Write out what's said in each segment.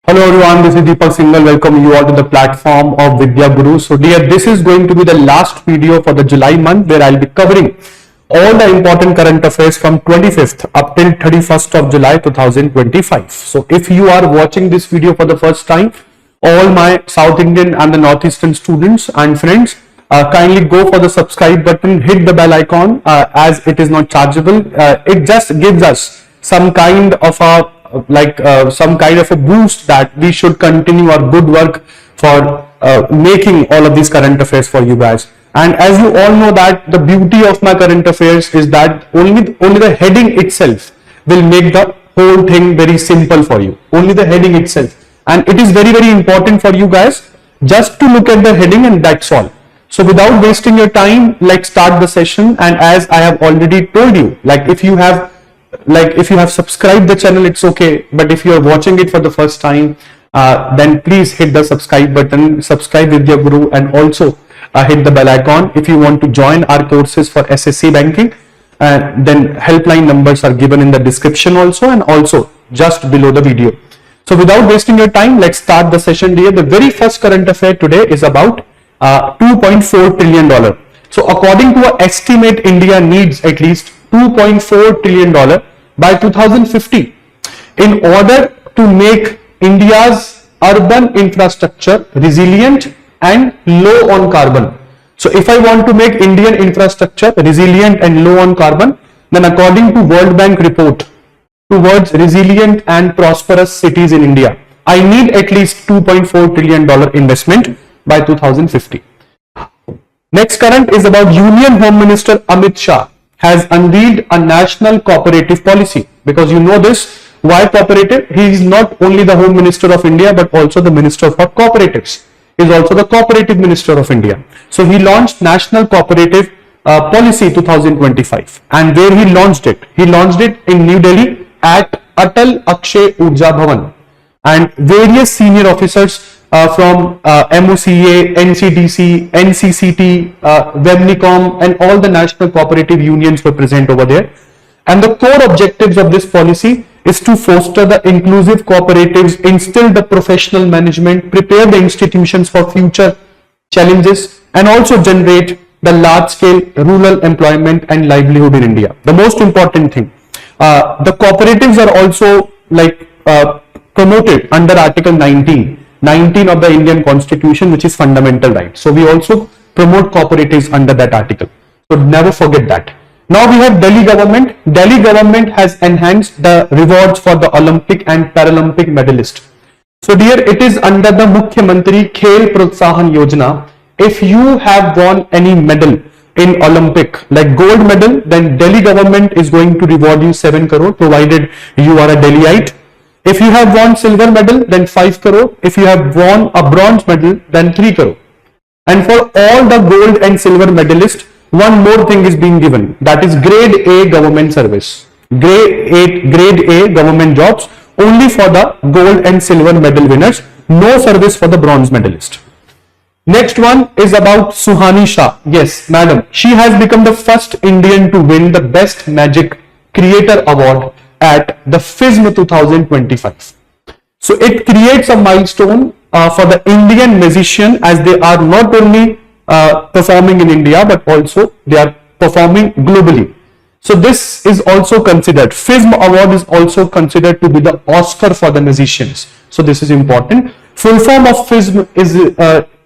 Hello everyone, this is Deepak Singhal. Welcome you all to the platform of Vidya Guru. So dear, this is going to be the last video for the July month where I'll be covering all the important current affairs from 25th up till 31st of July 2025. So if you are watching this video for the first time, all my South Indian and the Northeastern students and friends, kindly go for the subscribe button, hit the bell icon as it is not chargeable. It just gives us some kind of a boost that we should continue our good work for making all of these current affairs for you guys. And as you all know that the beauty of my current affairs is that only the heading itself will make the whole thing very simple for you. Only the heading itself. And it is very, very important for you guys just to look at the heading and that's all. So without wasting your time, let's start the session. And as I have already told you, if you have subscribed the channel, it's okay, but if you are watching it for the first time, then please hit the subscribe button, subscribe Vidya Guru, and also hit the bell icon. If you want to join our courses for SSC banking, then helpline numbers are given in the description also, and also just below the video. So without wasting your time, let's start the session here. The very first current affair today is about $2.4 trillion. So according to an estimate, India needs at least $2.4 trillion by 2050 in order to make India's urban infrastructure resilient and low on carbon. So if I want to make Indian infrastructure resilient and low on carbon, then according to World Bank report towards resilient and prosperous cities in India, I need at least $2.4 trillion investment by 2050. Next current is about Union Home Minister Amit Shah has unveiled a national cooperative policy, because you know this. Why cooperative? He is not only the Home Minister of India but also the Minister for Cooperatives. He is also the Cooperative Minister of India. So he launched National Cooperative Policy 2025, and where he launched it? He launched it in New Delhi at Atal Akshay Urja Bhavan, and various senior officers from MOCA, NCDC, NCCT, Webnicom, and all the national cooperative unions were present over there. And the core objectives of this policy is to foster the inclusive cooperatives, instill the professional management, prepare the institutions for future challenges, and also generate the large-scale rural employment and livelihood in India. The most important thing, the cooperatives are also promoted under Article 19 of the Indian Constitution, which is fundamental right. So we also promote cooperatives under that article. So never forget that. Now we have Delhi government. Delhi government has enhanced the rewards for the Olympic and Paralympic medalists. So dear, it is under the Mukhyamantri Khel Protsahan Yojana. If you have won any medal in Olympic, like gold medal, then Delhi government is going to reward you 7 crore, provided you are a Delhiite. If you have won silver medal, then 5 crore. If you have won a bronze medal, then 3 crore. And for all the gold and silver medalists, one more thing is being given. That is grade A government service. Grade A government jobs only for the gold and silver medal winners. No service for the bronze medalist. Next one is about Suhani Shah. Yes, madam. She has become the first Indian to win the Best Magic Creator Award at the FISM 2025. So it creates a milestone for the Indian musician, as they are not only performing in India but also they are performing globally. So this is also considered, FISM award is also considered to be the Oscar for the musicians. So this is important. Full form of FISM is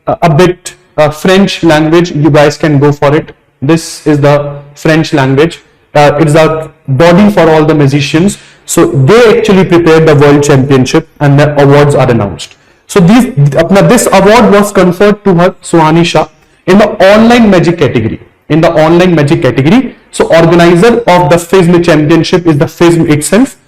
a bit French language. You guys can go for it. This is the French language. It's a body for all the musicians. So they actually prepared the world championship and the awards are announced. So this award was conferred to her, Suhani Shah, in the online magic category. So organizer of the FISM championship is the FISM itself.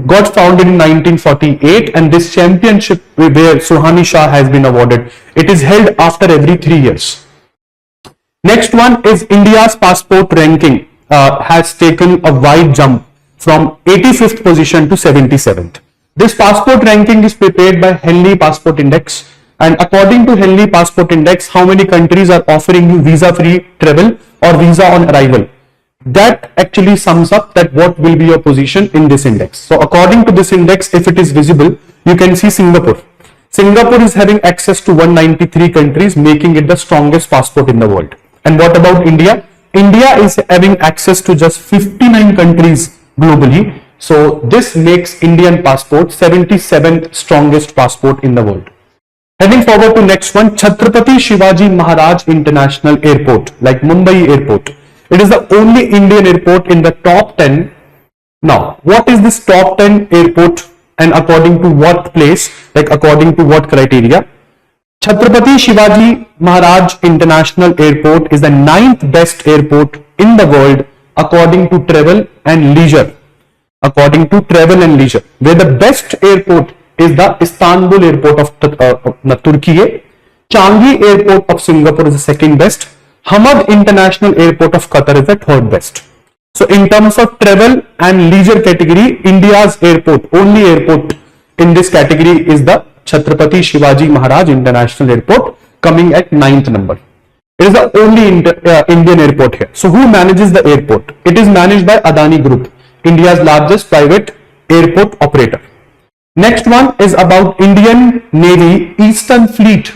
Got founded in 1948, and this championship where Suhani Shah has been awarded, it is held after every 3 years. Next one is India's passport ranking. Has taken a wide jump from 85th position to 77th. This passport ranking is prepared by Henley Passport Index, and according to Henley Passport Index, how many countries are offering you visa-free travel or visa on arrival? That actually sums up that what will be your position in this index. So according to this index, if it is visible, you can see Singapore. Singapore is having access to 193 countries, making it the strongest passport in the world. And what about India? India is having access to just 59 countries globally. So this makes Indian passport 77th strongest passport in the world. Heading forward to next one, Chhatrapati Shivaji Maharaj International Airport, like Mumbai Airport. It is the only Indian airport in the top 10. Now, what is this top 10 airport and according to what place, like according to what criteria? Chhatrapati Shivaji Maharaj International Airport is the 9th best airport in the world according to travel and leisure. According to travel and leisure, where the best airport is the Istanbul Airport of Turkey, Changi Airport of Singapore is the second best, Hamad International Airport of Qatar is the third best. So in terms of travel and leisure category, India's airport, only airport in this category is the Chhatrapati Shivaji Maharaj International Airport, coming at 9th number. It is the only Indian airport here. So who manages the airport? It is managed by Adani Group, India's largest private airport operator. Next one is about Indian Navy Eastern Fleet.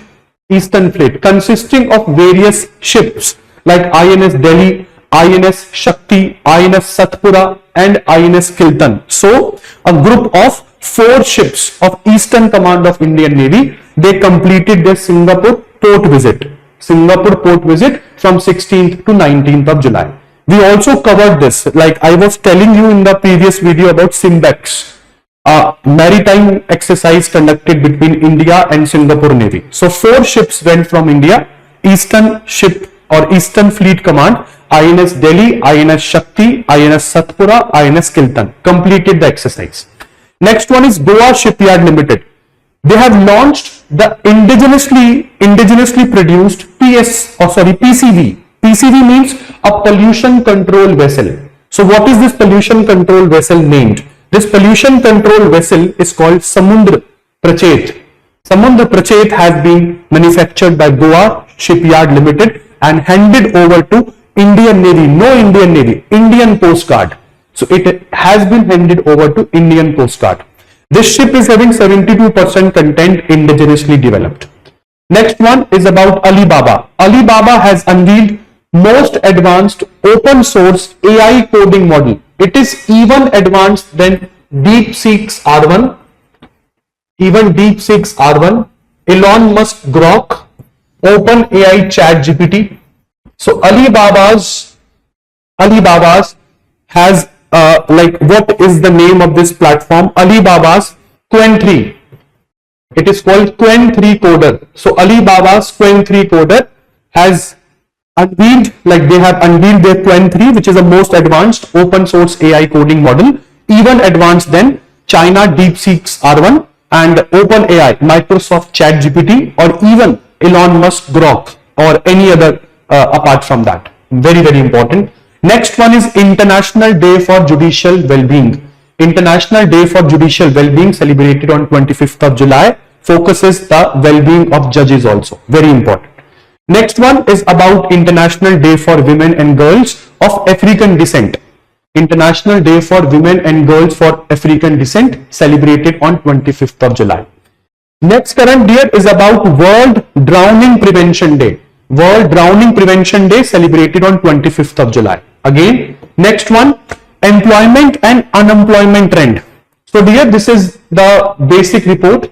Eastern Fleet consisting of various ships like INS Delhi, INS Shakti, INS Satpura and INS Kiltan. So a group of 4 ships of Eastern Command of Indian Navy, they completed their Singapore port visit. Singapore port visit from 16th to 19th of July. We also covered this, like I was telling you in the previous video about Simbex, a maritime exercise conducted between India and Singapore Navy. So 4 ships went from India, Eastern Ship or Eastern Fleet Command, INS Delhi, INS Shakti, INS Satpura, INS Kiltan, completed the exercise. Next one is Goa Shipyard Limited. They have launched the indigenously produced PCV. PCV means a pollution control vessel. So what is this pollution control vessel named? This pollution control vessel is called Samudra Prachet. Samudra Prachet has been manufactured by Goa Shipyard Limited and handed over to Indian Navy, no Indian Navy, Indian Coast Guard. So it has been handed over to Indian Coast Guard. This ship is having 72% content indigenously developed. Next one is about Alibaba. Alibaba has unveiled most advanced open source AI coding model. It is even advanced than DeepSeek's R1, Elon Musk Grok, OpenAI ChatGPT. So Alibaba's has like what is the name of this platform? Alibaba's Qwen 3. It is called Qwen 3 Coder. So Alibaba's Qwen 3 Coder has unveiled, like they have unveiled their Qwen 3, which is the most advanced open source AI coding model, even advanced than China DeepSeek's R1 and OpenAI, Microsoft ChatGPT, or even Elon Musk Grok or any other apart from that. Very, very important. Next one is International Day for Judicial Wellbeing. International Day for Judicial Wellbeing, celebrated on 25th of July, focuses the well-being of judges also. Very important. Next one is about International Day for Women and Girls of African Descent. International Day for Women and Girls for African Descent, celebrated on 25th of July. Next current year is about World Drowning Prevention Day. World Drowning Prevention Day, celebrated on 25th of July. Again, next one, employment and unemployment trend. So dear, this is the basic report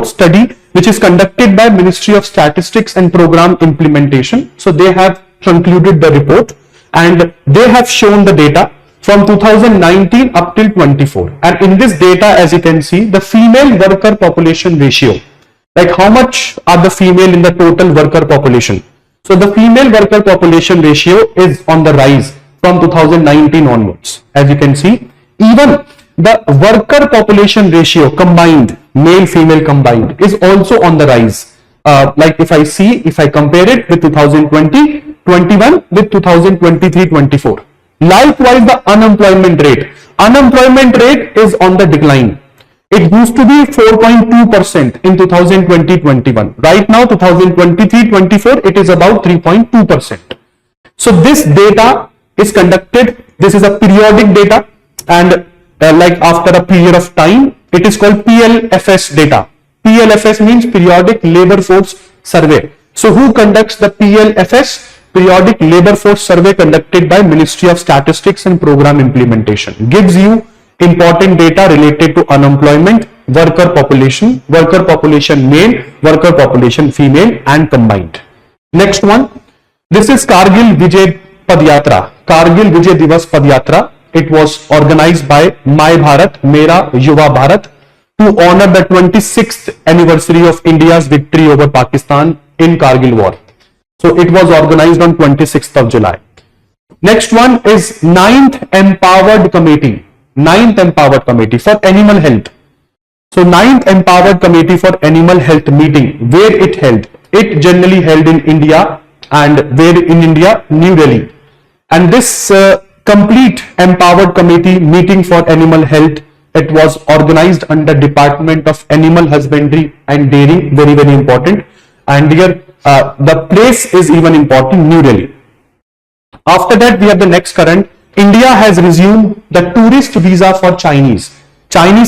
study which is conducted by Ministry of Statistics and Program Implementation. So they have concluded the report and they have shown the data from 2019 up till 24. And in this data, as you can see, the female worker population ratio, like how much are the female in the total worker population. So the female worker population ratio is on the rise from 2019 onwards. As you can see, even the worker population ratio combined, male female combined, is also on the rise. Like if I compare it with 2020-21 with 2023-24. Likewise, the unemployment rate is on the decline. It used to be 4.2% in 2020-21. Right now, 2023-24, it is about 3.2%. So this data is conducted. This is a periodic data, and like after a period of time, it is called PLFS data. PLFS means Periodic Labor Force Survey. So who conducts the PLFS? Periodic Labor Force Survey conducted by Ministry of Statistics and Program Implementation. Gives you important data related to unemployment, worker population male, worker population female, and combined. Next one, this is Kargil Vijay Padyatra, Kargil Vijay Divas Padyatra. It was organized by My Bharat, Mera Yuva Bharat to honor the 26th anniversary of India's victory over Pakistan in Kargil war. So it was organized on 26th of July. Next one is 9th Empowered Committee, 9th Empowered Committee for Animal Health. So 9th Empowered Committee for Animal Health meeting, where it held? It generally held in India, and where in India? New Delhi. And this complete Empowered Committee meeting for Animal Health, it was organized under Department of Animal Husbandry and Dairy, very very important. And here the place is even important, New Delhi. After that we have the next current. India has resumed the tourist visa for Chinese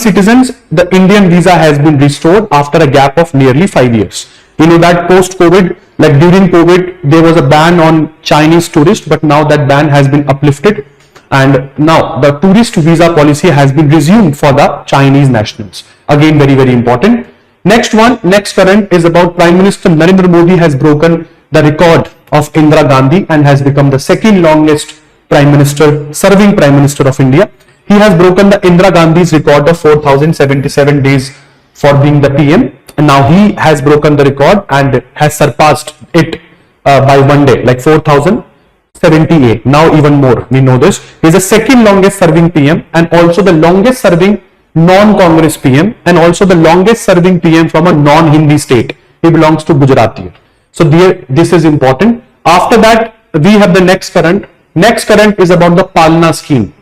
citizens. The Indian visa has been restored after a gap of nearly 5 years. You know that post-COVID, like during COVID, there was a ban on Chinese tourists, but now that ban has been uplifted, and now the tourist visa policy has been resumed for the Chinese nationals. Again, very very important. Next one, next current is about Prime Minister Narendra Modi has broken the record of Indira Gandhi and has become the second longest serving Prime Minister of India. He has broken the Indira Gandhi's record of 4077 days for being the PM, and now he has broken the record and has surpassed it by 1 day, like 4078. Now even more, we know this. He is the second longest serving PM and also the longest serving non-Congress PM, and also the longest serving PM from a non-Hindi state. He belongs to Gujarat here. So this is important. After that, we have the next current. Next current is about the Palna scheme.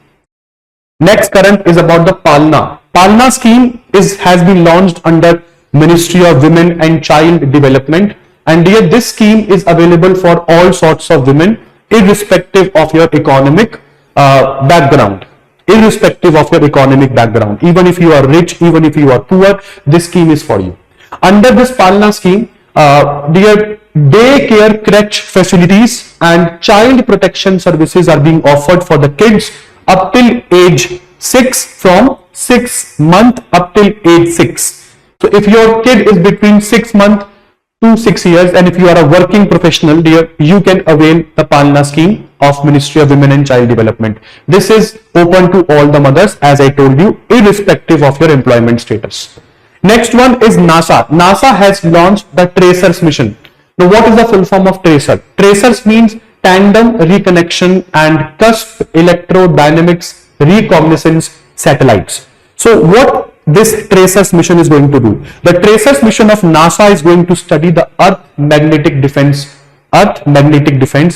Next current is about the Palna. Palna scheme has been launched under Ministry of Women and Child Development, and here this scheme is available for all sorts of women, irrespective of your economic background. Irrespective of your economic background, even if you are rich, even if you are poor, this scheme is for you. Under this Palna scheme, their daycare crèche facilities and child protection services are being offered for the kids up till age 6, from 6 months up till age 6. So if your kid is between 6 months to 6 years, and if you are a working professional, dear, you can avail the Palna scheme of Ministry of Women and Child Development. This is open to all the mothers, as I told you, irrespective of your employment status. Next one is NASA. NASA has launched the TRACERS mission. Now what is the full form of TRACER? TRACERS means Tandem Reconnection and Cusp Electrodynamics Reconnaissance Satellites. So what this TRACERS mission is going to do? The TRACERS mission of NASA is going to study the Earth magnetic defense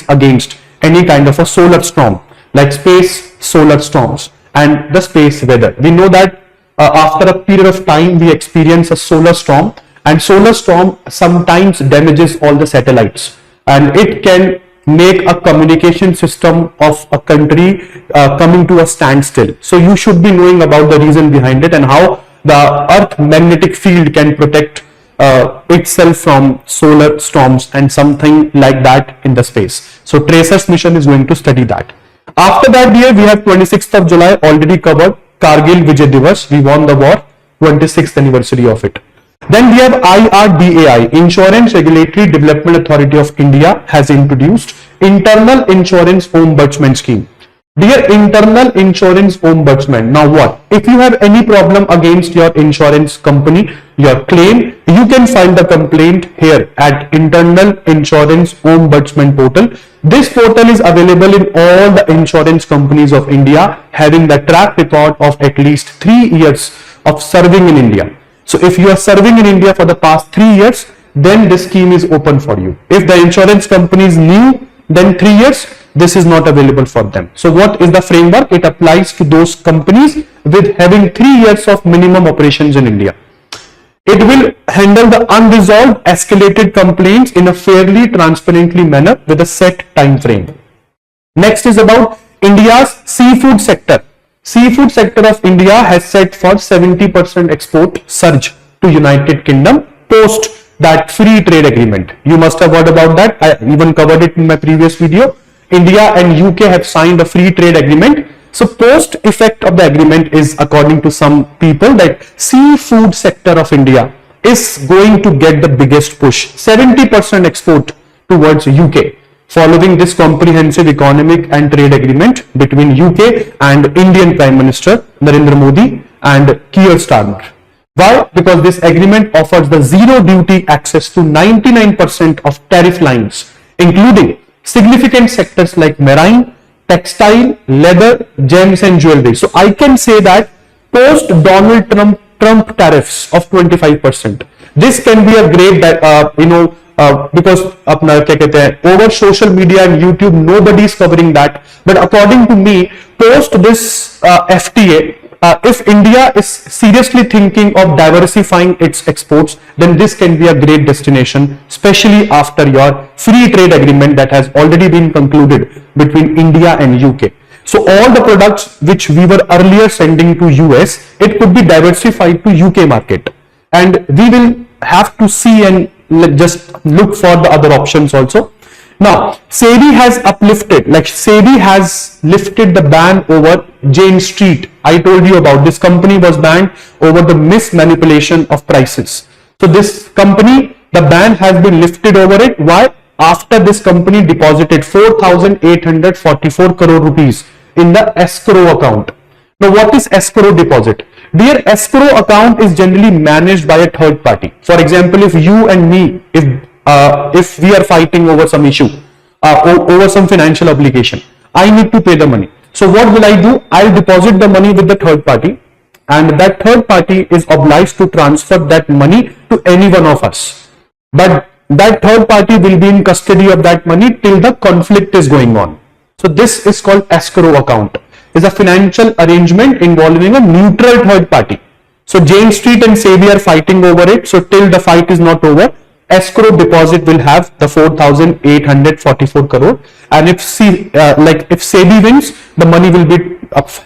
against any kind of a solar storm, like space solar storms and the space weather. We know that after a period of time we experience a solar storm, and solar storm sometimes damages all the satellites, and it can make a communication system of a country coming to a standstill. So you should be knowing about the reason behind it and how the Earth magnetic field can protect itself from solar storms and something like that in the space. So TRACERS mission is going to study that. After that, dear, we have 26th of July already covered, Kargil Vijay Divas. We won the war, 26th anniversary of it. Then we have IRDAI, Insurance Regulatory Development Authority of India, has introduced Internal Insurance Ombudsman scheme. Dear Internal Insurance Ombudsman, now what? If you have any problem against your insurance company, your claim, you can file the complaint here at Internal Insurance Ombudsman portal. This portal is available in all the insurance companies of India having the track record of at least 3 years of serving in India. So if you are serving in India for the past 3 years, then this scheme is open for you. If the insurance company is new, then 3 years, this is not available for them. So what is the framework? It applies to those companies with having 3 years of minimum operations in India. It will handle the unresolved escalated complaints in a fairly transparently manner with a set time frame. Next is about India's seafood sector. Seafood sector of India has set for 70% export surge to United Kingdom post that free trade agreement. You must have heard about that. I even covered it in my previous video. India and UK have signed a free trade agreement. So post effect of the agreement is, according to some people, that seafood sector of India is going to get the biggest push, 70% export towards UK, following this comprehensive economic and trade agreement between UK and Indian Prime Minister Narendra Modi and Keir Starmer. Why? Because this agreement offers the zero duty access to 99% of tariff lines, including significant sectors like marine, textile, leather, gems and jewelry. So I can say that post Donald Trump tariffs of 25%, this can be a great because अपना क्या कहते हैं, over social media and YouTube nobody is covering that, but according to me, post this FTA, if India is seriously thinking of diversifying its exports, then this can be a great destination, especially after your free trade agreement that has already been concluded between India and UK. So all the products which we were earlier sending to US, it could be diversified to UK market, and we will have to see and just look for the other options also. Now, SEBI has SEBI has lifted the ban over Jane Street. I told you about this company was banned over the mismanipulation of prices. So this company, the ban has been lifted over it. Why? After this company deposited 4,844 crore rupees in the escrow account. Now, what is escrow deposit? Dear, escrow account is generally managed by a third party. For example, if you and me, if we are fighting over some issue, over some financial obligation, I need to pay the money. So what will I do? I'll deposit the money with the third party, and that third party is obliged to transfer that money to any one of us. But that third party will be in custody of that money till the conflict is going on. So this is called escrow account. Is a financial arrangement involving a neutral third party. So Jane Street and SEBI are fighting over it. So till the fight is not over, escrow deposit will have the 4,844 crore. And if SEBI wins, the money will be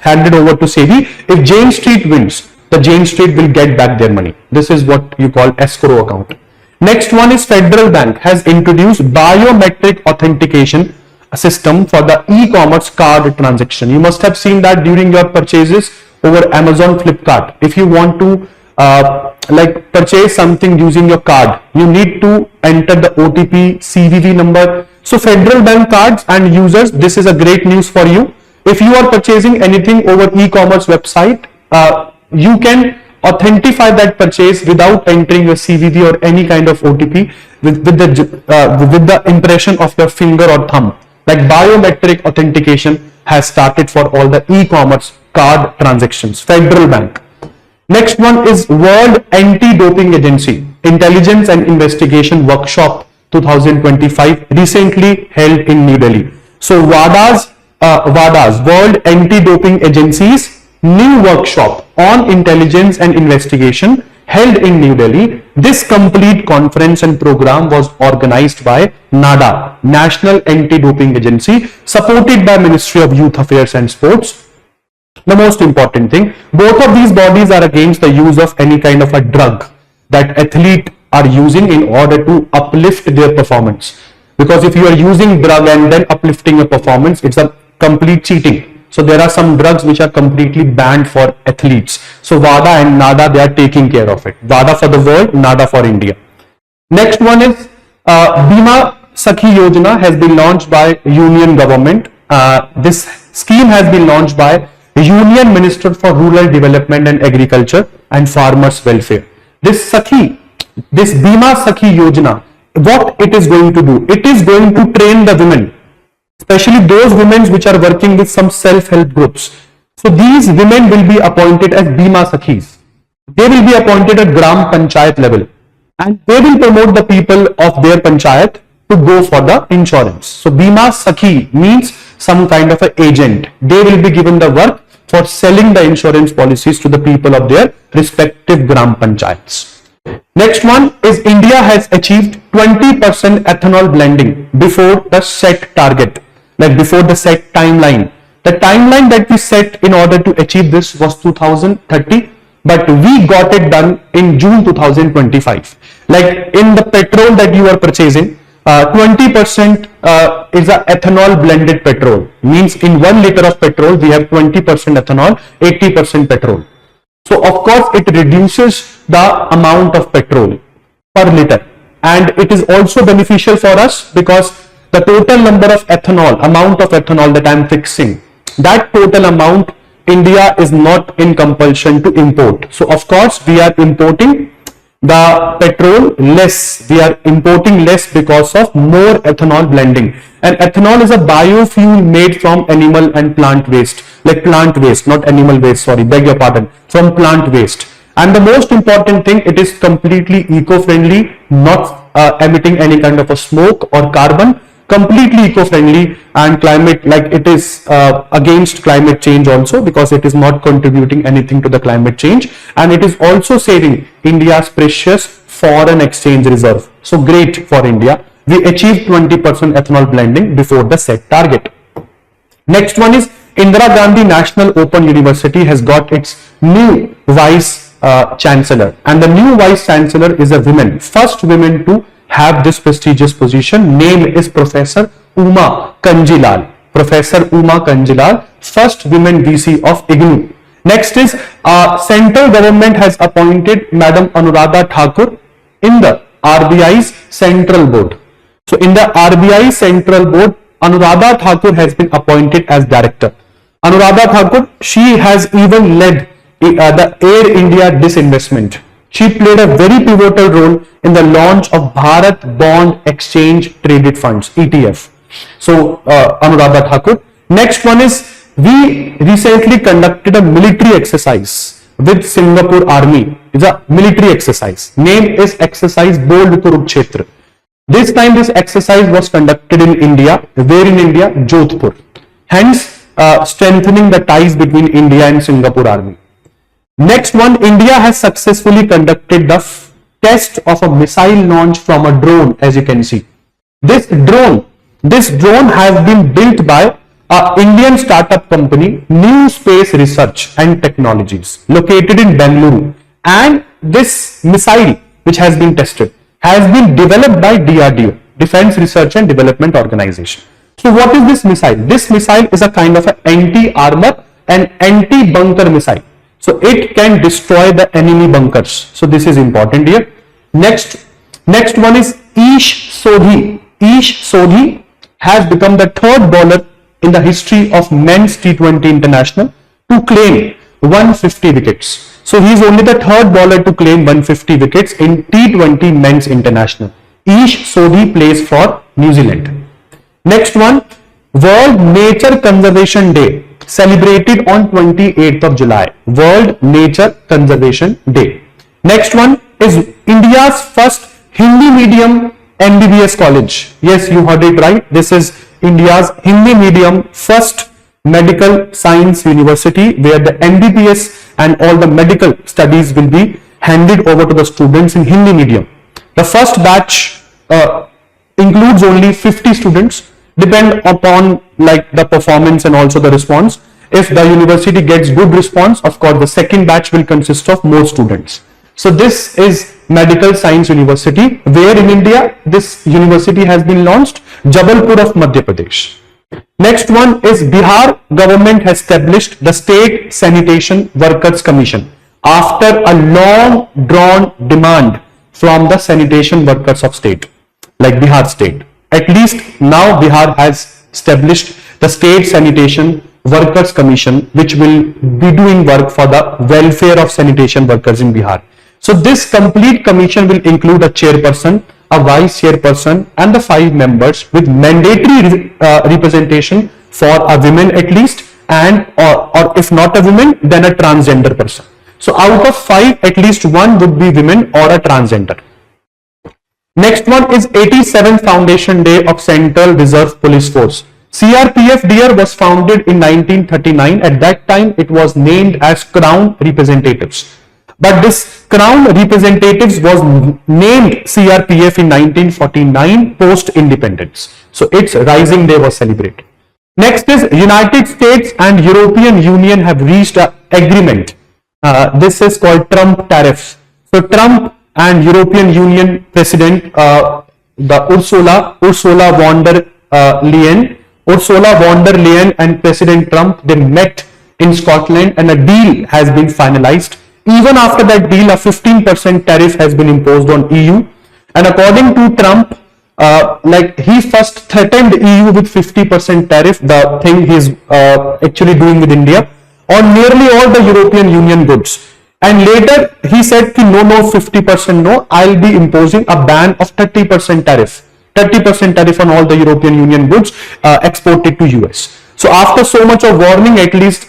handed over to SEBI. If Jane Street wins, the Jane Street will get back their money. This is what you call escrow account. Next one is Federal Bank has introduced biometric authentication system for the e-commerce card transaction. You must have seen that during your purchases over Amazon, Flipkart. If you want to purchase something using your card, you need to enter the OTP, CVV number. So Federal Bank cards and users, this is a great news for you. If you are purchasing anything over e-commerce website, you can authentify that purchase without entering your CVV or any kind of OTP with the impression of your finger or thumb. Like biometric authentication has started for all the e-commerce card transactions. Federal Bank. Next one is World Anti-Doping Agency Intelligence and Investigation Workshop 2025 recently held in New Delhi. So WADA's World Anti-Doping Agency's new workshop on intelligence and investigation held in New Delhi. This complete conference and program was organized by NADA, National Anti-Doping Agency, supported by Ministry of Youth Affairs and Sports. The most important thing, both of these bodies are against the use of any kind of a drug that athletes are using in order to uplift their performance. Because if you are using drug and then uplifting your performance, it's a complete cheating. So there are some drugs which are completely banned for athletes. So WADA and NADA, they are taking care of it. WADA for the world, NADA for India. Next one is Bima Sakhi Yojana has been launched by Union government. This scheme has been launched by Union Minister for Rural Development and Agriculture and Farmers Welfare. This Bima Sakhi Yojana, what it is going to do? It is going to train the women, especially those women which are working with some self-help groups. So these women will be appointed as Bima Sakhis. They will be appointed at Gram Panchayat level, and they will promote the people of their Panchayat to go for the insurance. So Bima Sakhi means some kind of an agent. They will be given the work for selling the insurance policies to the people of their respective Gram Panchayats. Next one is India has achieved 20% ethanol blending before the set target, like before the set timeline. The timeline that we set in order to achieve this was 2030. but we got it done in June 2025. Like in the petrol that you are purchasing, 20% is a ethanol blended petrol. Means in 1 liter of petrol, we have 20% ethanol, 80% petrol. So of course, it reduces the amount of petrol per liter, and it is also beneficial for us because the total number of ethanol, amount of ethanol that I am fixing, that total amount India is not in compulsion to import. So of course, we are importing the petrol less. We are importing less because of more ethanol blending. And ethanol is a biofuel made from animal and plant waste, like plant waste, not animal waste, sorry, beg your pardon, from plant waste. And the most important thing, it is completely eco-friendly, not emitting any kind of a smoke or carbon, completely eco-friendly, and climate, like it is against climate change also, because it is not contributing anything to the climate change, and it is also saving India's precious foreign exchange reserve. So great for India. We achieved 20% ethanol blending before the set target. Next one is Indira Gandhi National Open University has got its new vice chancellor, and the new vice chancellor is a woman, first woman to have this prestigious position. Name is Professor Uma Kanjilal. Professor Uma Kanjilal, first women VC of IGNOU. Next is central government has appointed Madam Anuradha Thakur in the RBI's central board. So in the RBI central board, Anuradha Thakur has been appointed as director. Anuradha Thakur, she has even led the Air India disinvestment. She played a very pivotal role in the launch of Bharat Bond Exchange Traded Funds, ETF. So Anuradha Thakur. Next one is, we recently conducted a military exercise with Singapore Army. It's a military exercise. Name is Exercise Bold Kurukshetra. This time this exercise was conducted in India. Where in India? Jodhpur. Hence strengthening the ties between India and Singapore Army. Next one, India has successfully conducted the test of a missile launch from a drone, as you can see. This drone has been built by an Indian startup company, New Space Research and Technologies, located in Bengaluru. And this missile, which has been tested, has been developed by DRDO, Defense Research and Development Organization. So what is this missile? This missile is a kind of an anti-armor and anti-bunker missile. So it can destroy the enemy bunkers. So this is important here. Next one is Ish Sodhi. Ish Sodhi has become the third bowler in the history of men's T20 international to claim 150 wickets. So he is only the third bowler to claim 150 wickets in T20 men's international. Ish Sodhi plays for New Zealand. Next one, World Nature Conservation Day, celebrated on 28th of July. World Nature Conservation Day. Next one is India's first Hindi medium MBBS college. Yes, you heard it right. This is India's Hindi medium first medical science university, where the MBBS and all the medical studies will be handed over to the students in Hindi medium. The first batch includes only 50 students, depend upon like the performance and also the response. If the university gets good response, of course the second batch will consist of more students. So this is Medical Science University. Where in India this university has been launched? Jabalpur of Madhya Pradesh. Next one is Bihar government has established the State Sanitation Workers Commission after a long drawn demand from the sanitation workers of state, like Bihar state. At least now Bihar has established the State Sanitation Workers Commission, which will be doing work for the welfare of sanitation workers in Bihar. So this complete commission will include a chairperson, a vice chairperson, and the 5 members with mandatory representation for a woman at least, and or if not a woman, then a transgender person. So out of 5, at least 1 would be women or a transgender. Next one is 87th Foundation Day of Central Reserve Police Force. CRPF dear was founded in 1939. At that time it was named as Crown Representatives. But this Crown Representatives was named CRPF in 1949 post-independence. So its rising day was celebrated. Next is United States and European Union have reached an agreement This is called Trump tariffs. So Trump and European Union President, the Ursula von der Leyen and President Trump, they met in Scotland and a deal has been finalized. Even after that deal, a 15% tariff has been imposed on EU. And according to Trump, like he first threatened EU with 50% tariff, the thing he's actually doing with India, on nearly all the European Union goods. And later he said, no, 50% no, I'll be imposing a ban of 30% tariff. 30% tariff on all the European Union goods exported to US. So after so much of warning, at least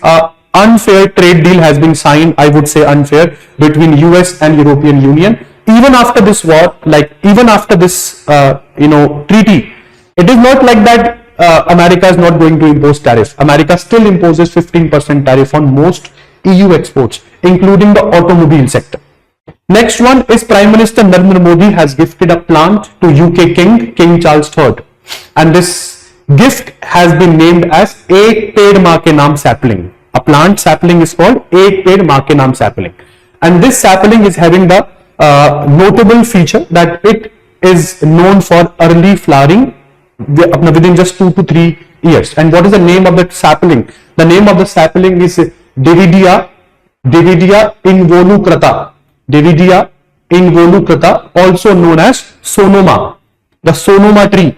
unfair trade deal has been signed, I would say unfair, between US and European Union. Even after this war, like even after this treaty, it is not like that America is not going to impose tariff. America still imposes 15% tariff on most EU exports, including the automobile sector. Next one is Prime Minister Narendra Modi has gifted a plant to UK King Charles III, and this gift has been named as Ek Ped Maa Ke Naam sapling. A plant sapling is called Ek Ped Maa Ke Naam sapling, and this sapling is having the notable feature that it is known for early flowering within just 2 to 3 years. And what is the name of that sapling? The name of the sapling is Davidia involucrata. Davidia involucrata, also known as Sonoma. The Sonoma tree,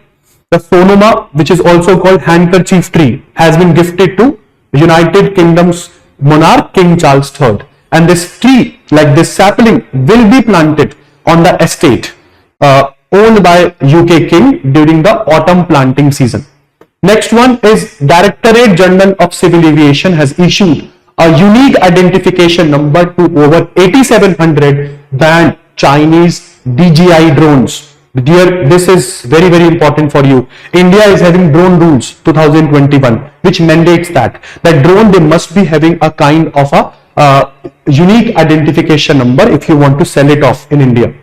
the Sonoma, which is also called handkerchief tree, has been gifted to United Kingdom's monarch King Charles III. And this tree, like this sapling, will be planted on the estate owned by UK King during the autumn planting season. Next one is Directorate General of Civil Aviation has issued a unique identification number to over 8,700 banned Chinese DJI drones. Dear, this is very, very important for you. India is having drone rules 2021, which mandates that drone, they must be having a kind of a unique identification number if you want to sell it off in India.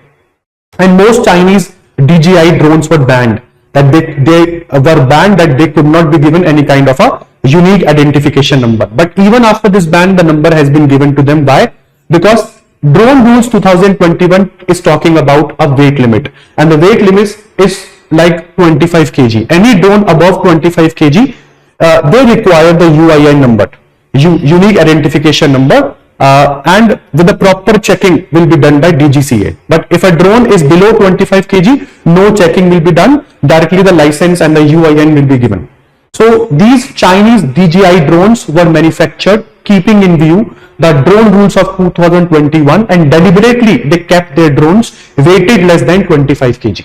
And most Chinese DJI drones were banned, that they were banned, that they could not be given any kind of a unique identification number. But even after this ban, the number has been given to them. Why? Because drone rules 2021 is talking about a weight limit, and the weight limit is like 25 kg. Any drone above 25 kg, they require the UIN number, unique identification number, and with the proper checking will be done by DGCA. But if a drone is below 25 kg, no checking will be done, directly the license and the UIN will be given. So these Chinese DJI drones were manufactured keeping in view the drone rules of 2021, and deliberately they kept their drones weighted less than 25 kg,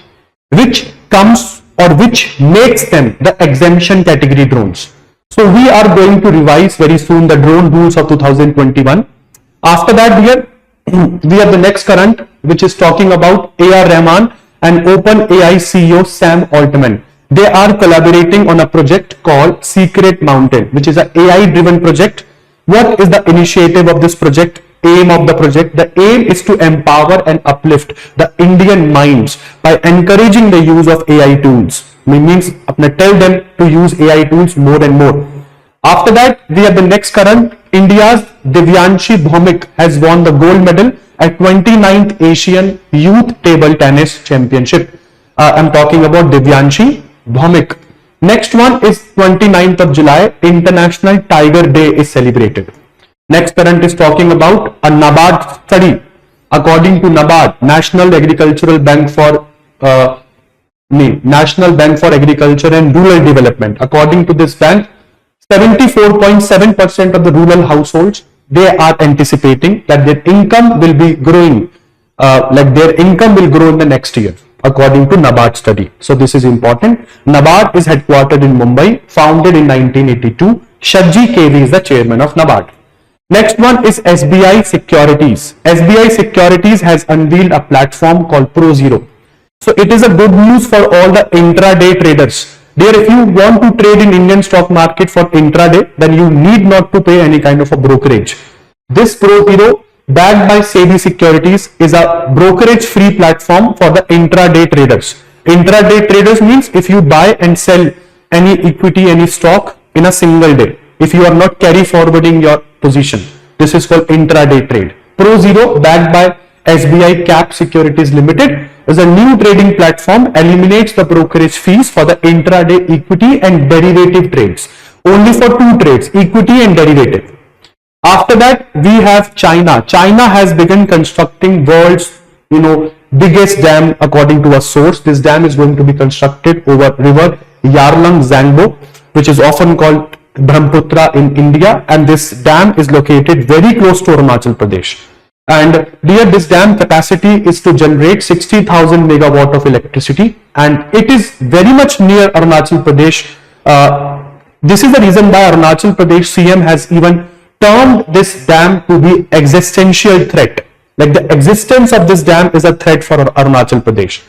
which comes or which makes them the exemption category drones. So we are going to revise very soon the drone rules of 2021. After that, we have the next current, which is talking about A.R. Rahman and OpenAI CEO Sam Altman. They are collaborating on a project called Secret Mountain, which is an AI driven project. What is the initiative of this project? Aim of the project? The aim is to empower and uplift the Indian minds by encouraging the use of AI tools. Means tell them to use AI tools more and more. After that, we have the next current. India's Divyanshi Bhaumik has won the gold medal at 29th Asian Youth Table Tennis Championship. I'm talking about Divyanshi Bhaumik. Next one is 29th of July, International Tiger Day is celebrated. Next current is talking about a NABARD study. According to NABARD, National Agricultural Bank for National Bank for Agriculture and Rural Development. According to this bank, 74.7% of the rural households, they are anticipating that their income will be growing, their income will grow in the next year, according to NABARD study. So this is important. NABARD is headquartered in Mumbai, founded in 1982. Shajji KV is the chairman of NABARD. Next one is SBI Securities. SBI Securities has unveiled a platform called ProZero. So it is a good news for all the intraday traders. There, if you want to trade in Indian stock market for intraday, then you need not to pay any kind of a brokerage. This ProZero, backed by SEBI Securities, is a brokerage free platform for the intraday traders. Intraday traders means if you buy and sell any equity, any stock in a single day, if you are not carry forwarding your position. This is called intraday trade. ProZero, backed by SBI Cap Securities Limited, is a new trading platform, eliminates the brokerage fees for the intraday equity and derivative trades. Only for two trades, equity and derivative. After that, we have China. China has begun constructing world's, biggest dam according to a source. This dam is going to be constructed over river Yarlung Zangbo, which is often called Brahmaputra in India, and this dam is located very close to Arunachal Pradesh. And dear, this dam capacity is to generate 60,000 megawatt of electricity, and it is very much near Arunachal Pradesh. This is the reason why Arunachal Pradesh CM has even termed this dam to be existential threat. Like, the existence of this dam is a threat for Arunachal Pradesh.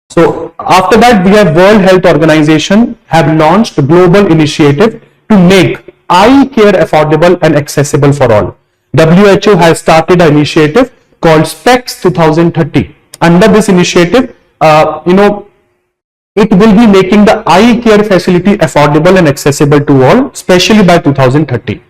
So after that, we have World Health Organization have launched a global initiative to make eye care affordable and accessible for all. WHO has started an initiative called SPECS 2030. Under this initiative, it will be making the eye care facility affordable and accessible to all, especially by 2030.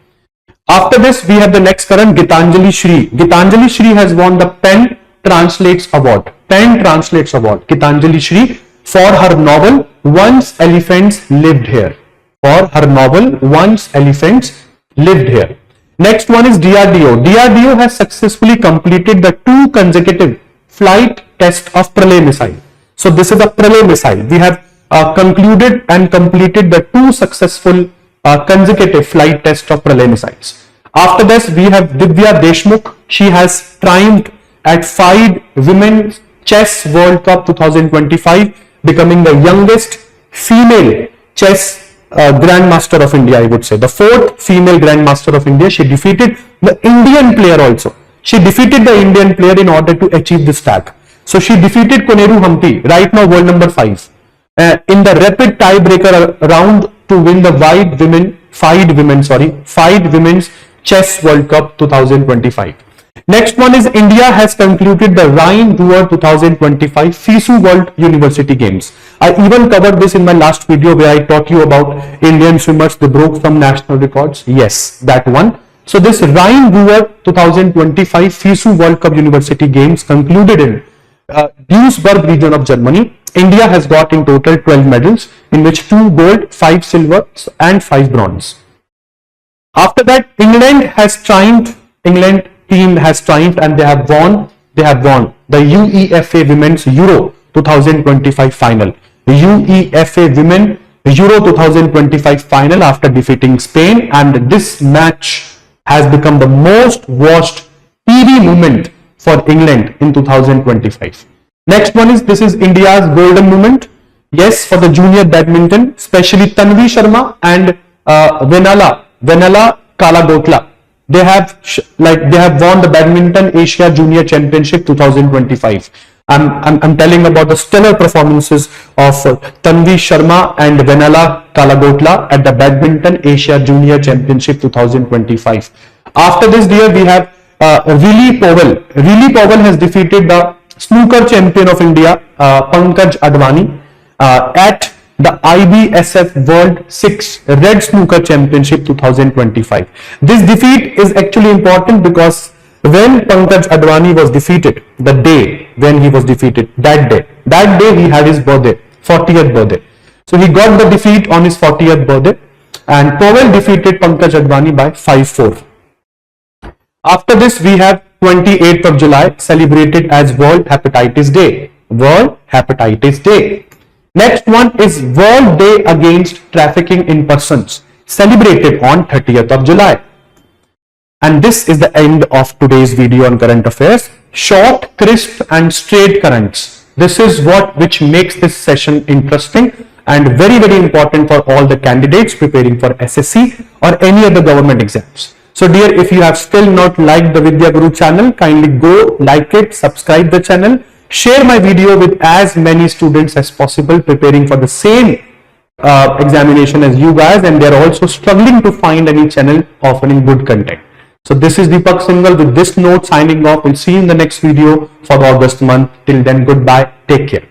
After this, we have the next current, Gitanjali Shri. Gitanjali Shri has won the Pen Translates Award. Pen Translates Award. Gitanjali Shri for her novel Once Elephants Lived Here. For her novel Once Elephants Lived Here. Next one is DRDO. DRDO has successfully completed the 2 consecutive flight test of Pralay missile. So this is a Pralay missile. We have concluded and completed the 2 successful consecutive flight test of Pralay missiles. After this, we have Divya Deshmukh. She has triumphed at 5 Women's Chess World Cup 2025, becoming the youngest female chess Grandmaster of India, I would say. The 4th female Grandmaster of India. She defeated the Indian player also. She defeated the Indian player in order to achieve this tag. So she defeated Koneru Humphrey, right now world number 5, in the rapid tiebreaker round to win the 5 Women's Chess World Cup 2025. Next one is India has concluded the Rhine Ruhr 2025 FISU World University Games. I even covered this in my last video where I taught you about Indian swimmers, they broke some national records. Yes, that one. So this Rhine Ruhr 2025 FISU World Cup University Games concluded in Duisburg region of Germany. India has got in total 12 medals, in which 2 gold, 5 silver and 5 bronze. After that, England has triumphed. England team has triumphed and they have won the UEFA Women's Euro 2025 final. The UEFA Women Euro 2025 final after defeating Spain, and this match has become the most watched TV moment for England in 2025. Next one is, this is India's golden moment. Yes, for the junior badminton, especially Tanvi Sharma and Venala Kalagotla. They have won the Badminton Asia Junior Championship 2025. I'm telling about the stellar performances of Tanvi Sharma and Venala Kalagotla at the Badminton Asia Junior Championship 2025. After this, dear, we have Riley Powell. Riley Powell has defeated the snooker champion of India, Pankaj Advani, at the IBSF World 6 Red Snooker Championship 2025. This defeat is actually important because when Pankaj Advani was defeated, the day when he was defeated, that day he had his birthday, 40th birthday. So he got the defeat on his 40th birthday, and Powell defeated Pankaj Advani by 5-4. After this, we have 28th of July celebrated as World Hepatitis Day. World Hepatitis Day. Next one is World Day Against Trafficking in Persons, celebrated on 30th of July. And this is the end of today's video on current affairs. Short, crisp and straight currents. This is which makes this session interesting and very, very important for all the candidates preparing for SSC or any other government exams. So dear, if you have still not liked the Vidya Guru channel, kindly go like it, subscribe the channel, share my video with as many students as possible preparing for the same examination as you guys, and they are also struggling to find any channel offering good content. So this is Deepak Singhal with this note signing off. We'll see you in the next video for August month. Till then, goodbye. Take care.